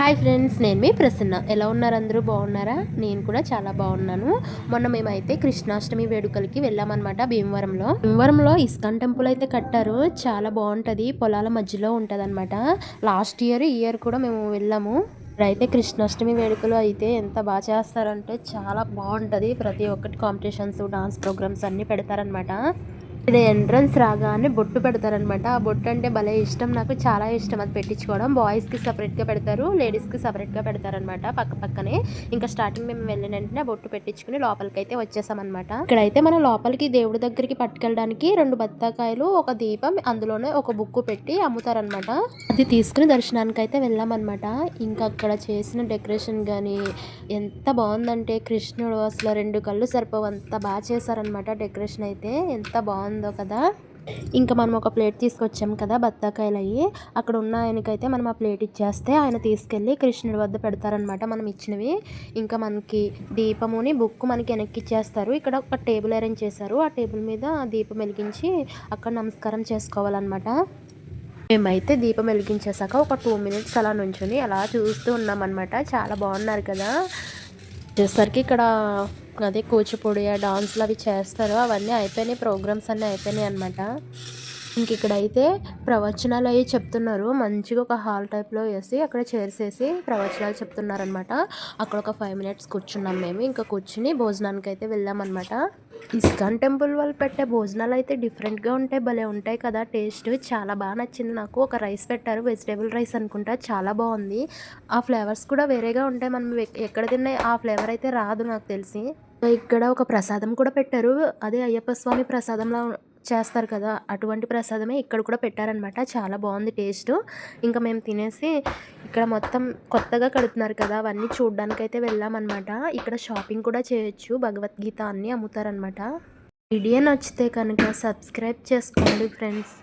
Hi friends, నేను మీ ప్రసన్న. ఎలా ఉన్నారు? అందరూ బాగున్నారా? నేను కూడా చాలా బాగున్నాను. మొన్న మేమైతే కృష్ణాష్టమి వేడుకలకి వెళ్ళామన్నమాట. భీమవరంలో ఇస్కాన్ టెంపుల్ అయితే కట్టారు. చాలా బాగుంటుంది. పొలాల మధ్యలో ఉంటుంది అనమాట. లాస్ట్ ఇయర్ ఈ ఇయర్ కూడా మేము వెళ్ళాము. ఇప్పుడైతే కృష్ణాష్టమి వేడుకలు అయితే ఎంత బాగా చేస్తారంటే చాలా బాగుంటుంది. ప్రతి ఒక్కటి కాంపిటీషన్స్, డాన్స్ ప్రోగ్రామ్స్ అన్నీ పెడతారనమాట. ఇది ఎంట్రన్స్ రాగానే బొట్టు పెడతారనమాట. ఆ బొట్టు అంటే భలే ఇష్టం, నాకు చాలా ఇష్టం అది పెట్టించుకోవడం. బాయ్స్కి సపరేట్గా పెడతారు, లేడీస్కి సపరేట్గా పెడతారనమాట పక్క పక్కనే. ఇంకా స్టార్టింగ్ మేము వెళ్ళిన వెంటనే బొట్టు పెట్టించుకుని లోపలికి అయితే వచ్చేసామన్నమాట. ఇక్కడైతే మనం లోపలికి దేవుడి దగ్గరికి పట్టుకెళ్ళడానికి 2 బత్తాకాయలు, ఒక దీపం, అందులోనే ఒక బుక్ పెట్టి అమ్ముతారనమాట. అది తీసుకుని దర్శనానికి అయితే వెళ్ళామన్నమాట. ఇంకా అక్కడ చేసిన డెకరేషన్ కానీ ఎంత బాగుందంటే, కృష్ణుడు అసలు 2 కళ్ళు సరిపోవంత బాగా చేశారనమాట. డెకరేషన్ అయితే ఎంత బాగుందో కదా. ఇంకా మనం ఒక ప్లేట్ తీసుకొచ్చాం కదా బత్తాకాయలు అయ్యి, అక్కడ ఉన్న ఆయనకైతే మనం ఆ ప్లేట్ ఇచ్చేస్తే ఆయన తీసుకెళ్ళి కృష్ణుడి వద్ద పెడతారనమాట మనం ఇచ్చినవి. ఇంకా మనకి దీపముని బుక్ మనకి వెనక్కి ఇచ్చేస్తారు. ఇక్కడ ఒక టేబుల్ అరేంజ్ చేశారు. ఆ టేబుల్ మీద దీపం వెలిగించి అక్కడ నమస్కారం చేసుకోవాలన్నమాట. మేమైతే దీపం వెలిగించేసాక ఒక 2 మినిట్స్ అలా నుంచుని అలా చూస్తూ ఉన్నామన్నమాట. చాలా బాగున్నారు కదా. వచ్చేసరికి ఇక్కడ అదే కూచిపూడి డాన్స్లు అవి చేస్తారు, అవన్నీ అయిపోయినాయి, ప్రోగ్రామ్స్ అన్నీ అయిపోయినాయి అనమాట. ఇంక ఇక్కడైతే ప్రవచనాలు అవి చెప్తున్నారు. మంచిగా ఒక హాల్ టైప్లో వేసి అక్కడ చైర్స్ వేసి ప్రవచనాలు చెప్తున్నారనమాట. అక్కడ ఒక 5 మినిట్స్ కూర్చున్నాం మేము. ఇంకా కూర్చుని భోజనానికి అయితే వెళ్ళామన్నమాట. ఇస్కాన్ టెంపుల్ వాళ్ళు పెట్టే భోజనాలు అయితే డిఫరెంట్గా ఉంటాయి, భలే ఉంటాయి కదా. టేస్ట్ చాలా బాగా నచ్చింది నాకు. ఒక రైస్ పెట్టారు, వెజిటేబుల్ రైస్ అనుకుంటా, చాలా బాగుంది. ఆ ఫ్లేవర్స్ కూడా వేరేగా ఉంటాయి, మనం ఎక్కడ తిన్నా ఆ ఫ్లేవర్ అయితే రాదు నాకు తెలిసి. ఇక్కడ ఒక ప్రసాదం కూడా పెట్టారు, అదే అయ్యప్ప స్వామి ప్రసాదంలా చేస్తారు కదా, అటువంటి ప్రసాదమే ఇక్కడ కూడా పెట్టారనమాట. చాలా బాగుంది టేస్ట్. ఇంకా మేము తినేసి ఇక్కడ మొత్తం కొత్తగా కడుతున్నారు కదా, అవన్నీ చూడడానికి అయితే వెళ్ళామన్నమాట. ఇక్కడ షాపింగ్ కూడా చేయొచ్చు, భగవద్గీత అన్నీ అమ్ముతారనమాట. వీడియో నచ్చితే కనుక సబ్స్క్రైబ్ చేసుకోండి ఫ్రెండ్స్.